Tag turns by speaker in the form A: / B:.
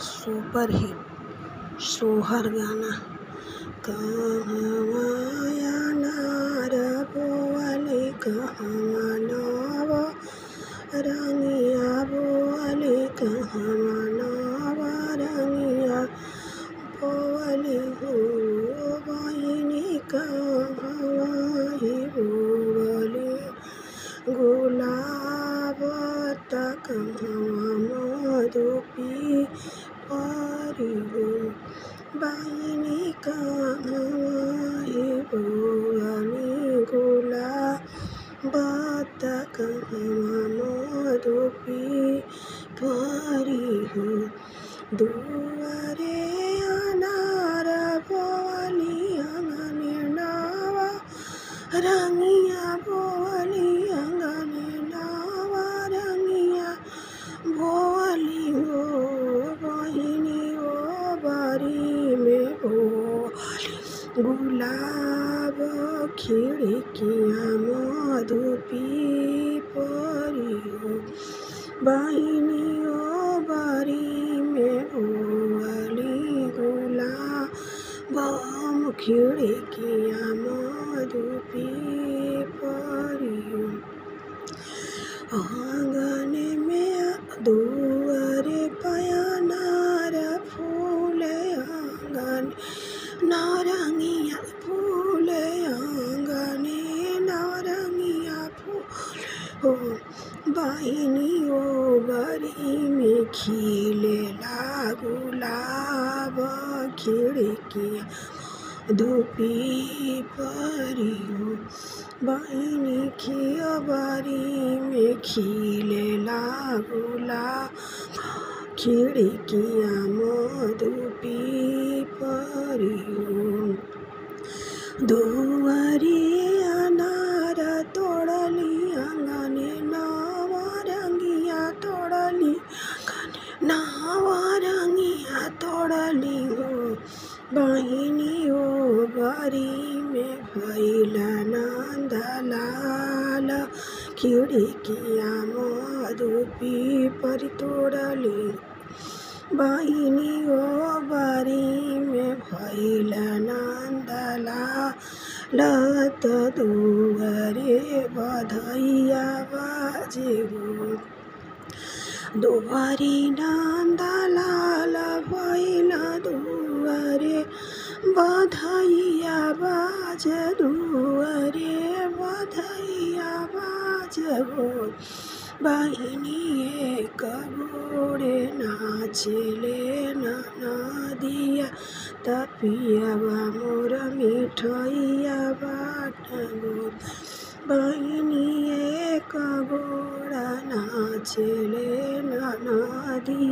A: Super hit सोहर गाना। कहवा अनार बोअली कहवा नव रंगिया बोअली कहवा नव रंगिया बोअली हो बहिनी कहवा ही बोअली गुलाब त कहवा मधुपी परी हो बहिनी कहवा ही बोअली गुलाब त कहवा मधुपी परी हो दुआरे अनार बोअली अंगने नवा रंगिया बोअली अंगने नवा रंगिया बोअली हो बहिनी हो बारी में बोअली गुलाब खिड़किया मधुपी परी हो बहिनी हो बारी में बोअली गुलाब खिड़किया मधुपी परी हो आंगन में दुआरे पयनार फूल आंगन नारंगिया फूल आंगन नारंगिया फूल हो बहिनी हो बरी में खिलेला गुलाब खिड़किया मधुपी परी हो बहिनी खिया बारी में खिलेला गुलाब खिड़किया मधुपी परी हो दुआरी अनार तोड़ली अंगने नवा रंगिया तोड़ली नवा रंगिया तोड़ली हो बहिनी हो बारी में भइला नंद लाल खिड़किया मधुपी परी तोड़ली बहिनी हो बारी में भइला नंद लाल त दुआरे बधैया बाजे हो दुआरी नंद लाल भइला दुआरे बधैया बाज दुआरे बधैया बाज हो बहिनी एक गोरे नाचले नदिया तपियावा मोर मिठैया बाट गो बहिनी एक गोरा नाचले नदिया।